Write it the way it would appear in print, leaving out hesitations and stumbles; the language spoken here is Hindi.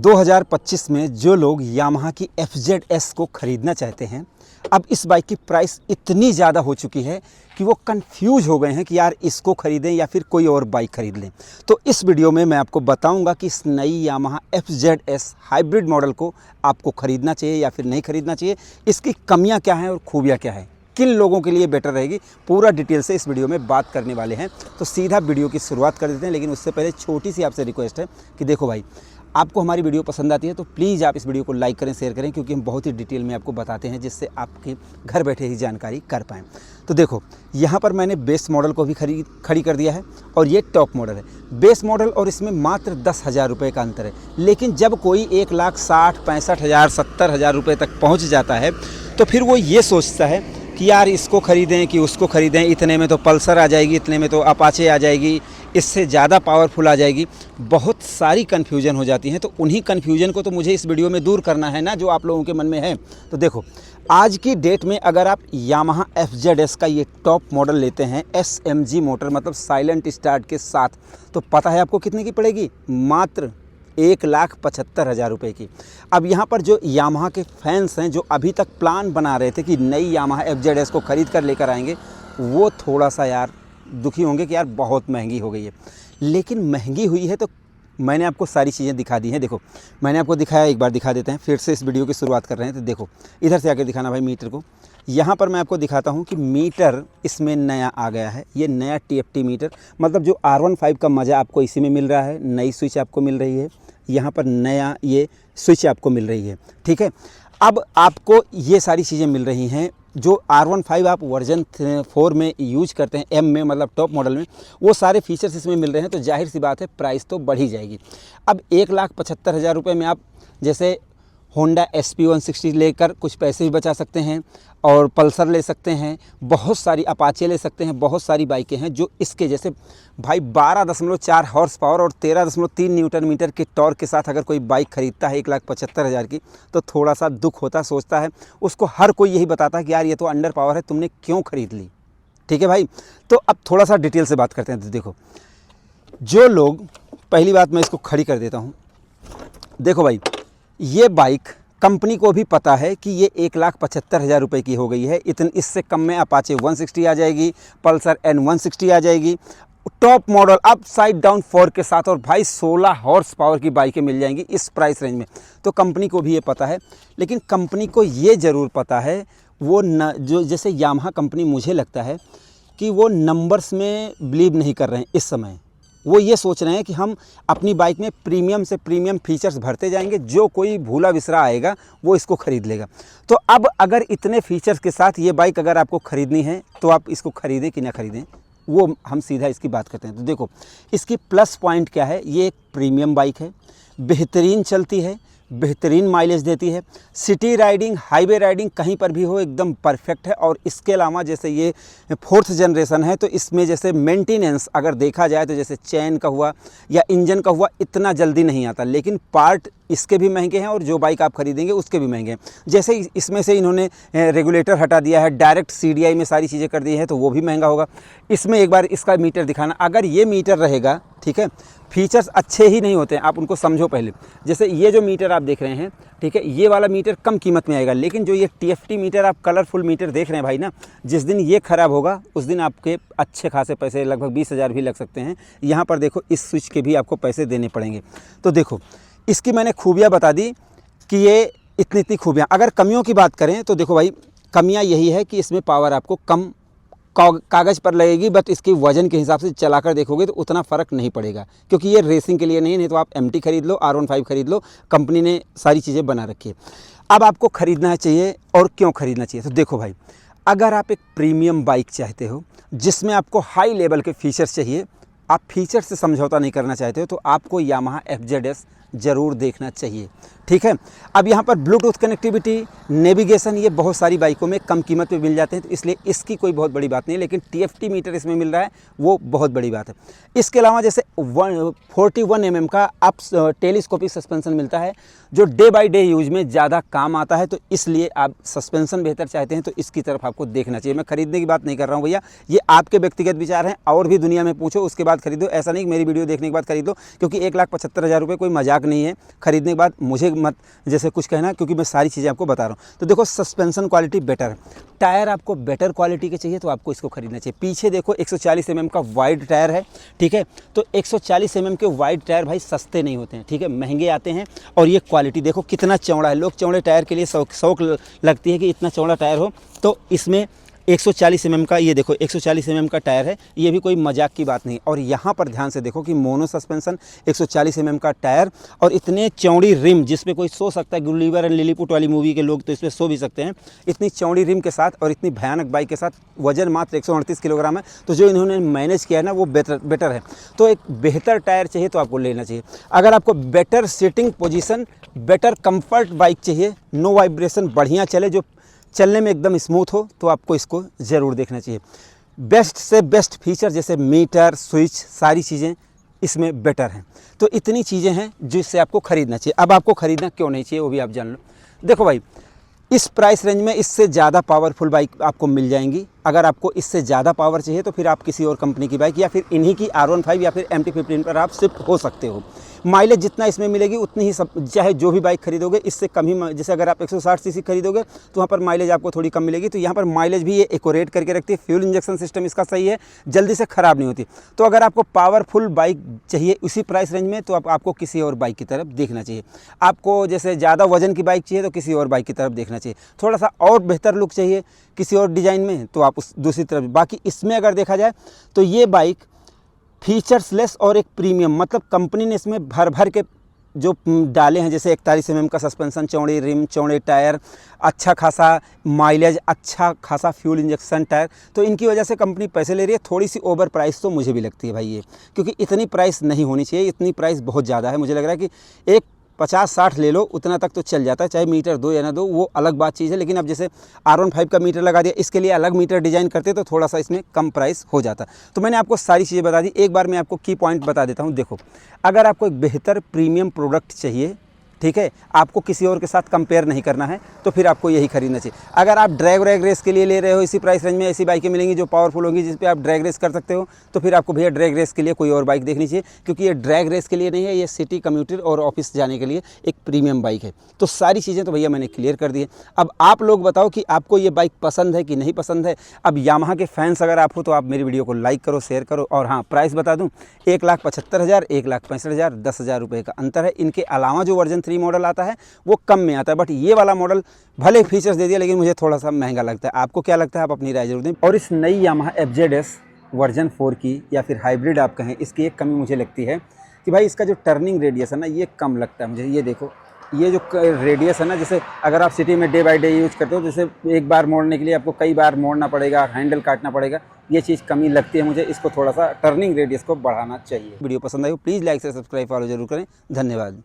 2025 में जो लोग यामाहा की FZS को ख़रीदना चाहते हैं, अब इस बाइक की प्राइस इतनी ज़्यादा हो चुकी है कि वो कंफ्यूज हो गए हैं कि यार इसको ख़रीदें या फिर कोई और बाइक ख़रीद लें। तो इस वीडियो में मैं आपको बताऊंगा कि इस नई यामाहा FZS हाइब्रिड मॉडल को आपको ख़रीदना चाहिए या फिर नहीं ख़रीदना चाहिए, इसकी कमियां क्या हैं और खूबियां क्या हैं, किन लोगों के लिए बेटर रहेगी, पूरा डिटेल से इस वीडियो में बात करने वाले हैं। तो सीधा वीडियो की शुरुआत कर देते हैं, लेकिन उससे पहले छोटी सी आपसे रिक्वेस्ट है कि देखो भाई, आपको हमारी वीडियो पसंद आती है तो प्लीज़ आप इस वीडियो को लाइक करें, शेयर करें, क्योंकि हम बहुत ही डिटेल में आपको बताते हैं जिससे आपके घर बैठे ही जानकारी कर पाएँ। तो देखो, यहाँ पर मैंने बेस मॉडल को भी खड़ी कर दिया है और ये टॉप मॉडल है। बेस मॉडल और इसमें मात्र 10,000 रुपये का अंतर है, लेकिन जब कोई 1,60,000, 65,000, 70,000 रुपये तक पहुँच जाता है तो फिर वो ये सोचता है कि यार इसको ख़रीदें कि उसको ख़रीदें, इतने में तो पल्सर आ जाएगी, इतने में तो अपाचे आ जाएगी, इससे ज़्यादा पावरफुल आ जाएगी। बहुत सारी कन्फ्यूजन हो जाती हैं। तो उन्हीं कन्फ्यूजन को तो मुझे इस वीडियो में दूर करना है ना, जो आप लोगों के मन में है। तो देखो, आज की डेट में अगर आप यामाहा FZS का ये टॉप मॉडल लेते हैं SMG मोटर, मतलब साइलेंट स्टार्ट के साथ, तो पता है आपको कितने की पड़ेगी? मात्र 1,75,000 रुपये की। अब यहाँ पर जो यामाहा के फैंस हैं, जो अभी तक प्लान बना रहे थे कि नई यामाहा FZS को ख़रीद कर लेकर आएंगे, वो थोड़ा सा यार दुखी होंगे कि यार बहुत महंगी हो गई है। लेकिन महंगी हुई है तो मैंने आपको सारी चीज़ें दिखा दी हैं। देखो, मैंने आपको दिखाया, एक बार दिखा देते हैं, फिर से इस वीडियो की शुरुआत कर रहे हैं। तो देखो, इधर से आकर दिखाना भाई मीटर को। यहाँ पर मैं आपको दिखाता हूँ कि मीटर इसमें नया आ गया है। ये नया TFT मीटर, मतलब जो R15 का मज़ा आपको इसी में मिल रहा है। नई स्विच आपको मिल रही है, यहाँ पर नया ये स्विच आपको मिल रही है, ठीक है। अब आपको ये सारी चीज़ें मिल रही हैं जो R15 आप वर्जन 4 में यूज करते हैं, M में, मतलब टॉप मॉडल में, वो सारे फीचर्स इसमें मिल रहे हैं। तो जाहिर सी बात है प्राइस तो बढ़ ही जाएगी। अब 1,75,000 रुपये में आप जैसे होंडा SP160 लेकर कुछ पैसे भी बचा सकते हैं और पल्सर ले सकते हैं, बहुत सारी अपाचे ले सकते हैं, बहुत सारी बाइकें हैं जो इसके जैसे भाई 12.4 हॉर्स पावर और 13.3 न्यूटन मीटर के टॉर्क के साथ अगर कोई बाइक ख़रीदता है 1,75,000 की, तो थोड़ा सा दुख होता, सोचता है। उसको हर कोई यही बताता है कि यार ये तो अंडर पावर है, तुमने क्यों ख़रीद ली, ठीक है भाई। तो अब थोड़ा सा डिटेल से बात करते हैं। तो देखो, जो लोग, पहली बात मैं इसको खड़ी कर देता हूँ। देखो भाई, ये बाइक कंपनी को भी पता है कि ये 1,75,000 रुपये की हो गई है। इससे कम में अपाचे 160 आ जाएगी, पल्सर N160 आ जाएगी, top model up side down 4 के साथ, और भाई 16 हॉर्स पावर की बाइकें मिल जाएंगी इस प्राइस रेंज में। तो कंपनी को भी ये पता है, लेकिन कंपनी को ये ज़रूर पता है, वो जो जैसे यामाहा कंपनी, मुझे लगता है कि वो नंबर्स में बिलीव नहीं कर रहे हैं इस समय। वो ये सोच रहे हैं कि हम अपनी बाइक में प्रीमियम से प्रीमियम फीचर्स भरते जाएंगे, जो कोई भूला विसरा आएगा वो इसको ख़रीद लेगा। तो अब अगर इतने फीचर्स के साथ ये बाइक अगर आपको ख़रीदनी है तो आप इसको ख़रीदें कि ना ख़रीदें, वो हम सीधा इसकी बात करते हैं। तो देखो, इसकी प्लस पॉइंट क्या है? ये एक प्रीमियम बाइक है, बेहतरीन चलती है, बेहतरीन माइलेज देती है, सिटी राइडिंग, हाईवे राइडिंग कहीं पर भी हो एकदम परफेक्ट है। और इसके अलावा जैसे ये 4th जनरेशन है, तो इसमें जैसे मेंटेनेंस अगर देखा जाए तो जैसे चैन का हुआ या इंजन का हुआ, इतना जल्दी नहीं आता, लेकिन पार्ट इसके भी महंगे हैं और जो बाइक आप खरीदेंगे उसके भी महंगे हैं। जैसे इसमें से इन्होंने रेगुलेटर हटा दिया है, डायरेक्ट CDI में सारी चीज़ें कर दी है, तो वो भी महंगा होगा। इसमें एक बार इसका मीटर दिखाना, अगर ये मीटर रहेगा, ठीक है, फीचर्स अच्छे ही नहीं होते हैं, आप उनको समझो पहले। जैसे ये जो मीटर आप देख रहे हैं, ठीक है, ये वाला मीटर कम कीमत में आएगा, लेकिन जो ये TFT मीटर आप कलरफुल मीटर देख रहे हैं भाई ना, जिस दिन ये ख़राब होगा उस दिन आपके अच्छे खासे पैसे, लगभग 20,000 भी लग सकते हैं। यहाँ पर देखो, इस स्विच के भी आपको पैसे देने पड़ेंगे। तो देखो, इसकी मैंने खूबियाँ बता दी कि ये इतनी खूबियाँ। अगर कमियों की बात करें तो देखो भाई, कमियाँ यही है कि इसमें पावर आपको कम कागज़ पर लगेगी, बट इसकी वज़न के हिसाब से चलाकर देखोगे तो उतना फ़र्क नहीं पड़ेगा, क्योंकि ये रेसिंग के लिए नहीं तो आप MT खरीद लो, R15 खरीद लो, कंपनी ने सारी चीज़ें बना रखी है। अब आपको ख़रीदना चाहिए, और क्यों ख़रीदना चाहिए? तो देखो भाई, अगर आप एक प्रीमियम बाइक चाहते हो जिसमें आपको हाई लेवल के फीचर्स चाहिए, आप फीचर से समझौता नहीं करना चाहते हो, तो आपको यामाहा FZS ज़रूर देखना चाहिए, ठीक है। अब यहाँ पर ब्लूटूथ कनेक्टिविटी, नेविगेशन, ये बहुत सारी बाइकों में कम कीमत पे मिल जाते हैं, तो इसलिए इसकी कोई बहुत बड़ी बात नहीं है, लेकिन TFT मीटर इसमें मिल रहा है, वो बहुत बड़ी बात है। इसके अलावा जैसे 41 mm का अप टेलीस्कोपिक सस्पेंसन मिलता है, जो डे बाय डे यूज में ज़्यादा काम आता है, तो इसलिए आप सस्पेंसन बेहतर चाहते हैं तो इसकी तरफ आपको देखना चाहिए। मैं खरीदने की बात नहीं कर रहा हूँ भैया, ये आपके व्यक्तिगत विचार हैं, और भी दुनिया में पूछो उसके बाद खरीदो। ऐसा नहीं कि मेरी वीडियो देखने के बाद खरीदो, क्योंकि 1,75,000 रुपये कोई मजाक हक नहीं है खरीदने के बाद मुझे मत जैसे कुछ कहना, क्योंकि मैं सारी चीज़ें आपको बता रहा हूँ। तो देखो सस्पेंशन क्वालिटी बेटर, टायर आपको बेटर क्वालिटी के चाहिए तो आपको इसको खरीदना चाहिए। पीछे देखो 140 mm का वाइड टायर है, ठीक है। तो 140 mm के वाइड टायर भाई सस्ते नहीं होते हैं, ठीक है, महंगे आते हैं। और ये क्वालिटी देखो कितना चौड़ा है, लोग चौड़े टायर के लिए शौक लगती है कि इतना चौड़ा टायर हो, तो इसमें 140 mm का, ये देखो 140 mm का टायर है, ये भी कोई मजाक की बात नहीं। और यहाँ पर ध्यान से देखो कि मोनो सस्पेंशन, 140 mm का टायर और इतने चौड़ी रिम जिस पे कोई सो सकता है। गुलिवर एंड लिलीपुट वाली मूवी के लोग तो इस पर सो भी सकते हैं, इतनी चौड़ी रिम के साथ और इतनी भयानक बाइक के साथ। वजन मात्र 138 किलोग्राम है, तो जो इन्होंने मैनेज किया है ना वो बेटर है। तो एक बेहतर टायर चाहिए तो आपको लेना चाहिए। अगर आपको better seating position, better comfort bike चाहिए, नो वाइब्रेशन, बढ़िया चले, जो चलने में एकदम स्मूथ हो, तो आपको इसको ज़रूर देखना चाहिए। बेस्ट से बेस्ट फीचर जैसे मीटर, स्विच, सारी चीज़ें इसमें बेटर हैं। तो इतनी चीज़ें हैं जिससे आपको ख़रीदना चाहिए। अब आपको ख़रीदना क्यों नहीं चाहिए वो भी आप जान लो। देखो भाई, इस प्राइस रेंज में इससे ज़्यादा पावरफुल बाइक आपको मिल जाएंगी। अगर आपको इससे ज़्यादा पावर चाहिए तो फिर आप किसी और कंपनी की बाइक या फिर इन्हीं की R15 या फिर MT-15 पर आप शिफ्ट हो सकते हो। माइलेज जितना इसमें मिलेगी उतनी ही सब, चाहे जो भी बाइक खरीदोगे इससे कम ही, जैसे अगर आप 160 सीसी खरीदोगे तो वहाँ पर माइलेज आपको थोड़ी कम मिलेगी। तो यहाँ पर माइलेज भी ये एक्यूरेट करके रखती है। फ्यूल इंजेक्शन सिस्टम इसका सही है, जल्दी से ख़राब नहीं होती। तो अगर आपको पावरफुल बाइक चाहिए उसी प्राइस रेंज में तो आपको किसी और बाइक की तरफ देखना चाहिए। आपको जैसे ज़्यादा वजन की बाइक चाहिए तो किसी और बाइक की तरफ देखना चाहिए। थोड़ा सा और बेहतर लुक चाहिए किसी और डिज़ाइन में तो आप उस दूसरी तरफ। बाकी इसमें अगर देखा जाए तो ये बाइक फीचर्स लेस और एक प्रीमियम, मतलब कंपनी ने इसमें भर के जो डाले हैं, जैसे 41 mm का सस्पेंशन, चौड़े रिम, चौड़े टायर, अच्छा खासा माइलेज, अच्छा खासा फ्यूल इंजेक्शन टायर। तो इनकी वजह से कंपनी पैसे ले रही है। थोड़ी सी ओवर प्राइस तो मुझे भी लगती है भाई ये, क्योंकि इतनी प्राइस नहीं होनी चाहिए। इतनी प्राइस बहुत ज़्यादा है। मुझे लग रहा है कि एक 50-60 ले लो, उतना तक तो चल जाता है, चाहे मीटर दो या ना दो, वो अलग बात चीज़ है। लेकिन अब जैसे R15 का मीटर लगा दिया, इसके लिए अलग मीटर डिज़ाइन करते तो थोड़ा सा इसमें कम प्राइस हो जाता। तो मैंने आपको सारी चीज़ें बता दी। एक बार मैं आपको की पॉइंट बता देता हूँ। देखो, अगर आपको एक बेहतर प्रीमियम प्रोडक्ट चाहिए, ठीक है, आपको किसी और के साथ कंपेयर नहीं करना है, तो फिर आपको यही खरीदना चाहिए। अगर आप ड्रैग रेस के लिए ले रहे हो, इसी प्राइस रेंज में ऐसी बाइकें मिलेंगी जो पावरफुल होंगी, जिस पे आप ड्रैग रेस कर सकते हो, तो फिर आपको भैया ड्रैग रेस के लिए कोई और बाइक देखनी चाहिए, क्योंकि ये ड्रैग रेस के लिए नहीं है, ये सिटी कम्यूटर और ऑफिस जाने के लिए एक प्रीमियम बाइक है। तो सारी चीज़ें तो भैया मैंने क्लियर कर दी है। अब आप लोग बताओ कि आपको ये बाइक पसंद है कि नहीं पसंद है। अब यामाहा के फैंस अगर आप हो तो आप मेरी वीडियो को लाइक करो, शेयर करो। और हाँ, प्राइस बता दूँ, 1,75,000, 1,65,000, 10,000 रुपये का अंतर है। इनके अलावा जो वर्जन 3 मॉडल आता है वो कम में आता है, बट ये वाला मॉडल भले फीचर्स दे दिया लेकिन मुझे थोड़ा सा महंगा लगता है। आपको क्या लगता है, आप अपनी राय जरूर दें। और इस नई यामाहा FZS वर्जन 4 की या फिर हाइब्रिड आप कहें, इसकी एक कमी मुझे लगती है कि भाई इसका जो टर्निंग रेडियस है ना, ये कम लगता है मुझे। ये देखो, ये जो रेडियस है ना, जैसे अगर आप सिटी में डे बाय डे यूज़ करते हो, जैसे एक बार मोड़ने के लिए आपको कई बार मोड़ना पड़ेगा, हैंडल काटना पड़ेगा, ये चीज़ कमी लगती है मुझे। इसको थोड़ा सा टर्निंग रेडियस को बढ़ाना चाहिए। वीडियो पसंद आई हो प्लीज़ लाइक से सब्सक्राइब फॉलो जरूर करें। धन्यवाद।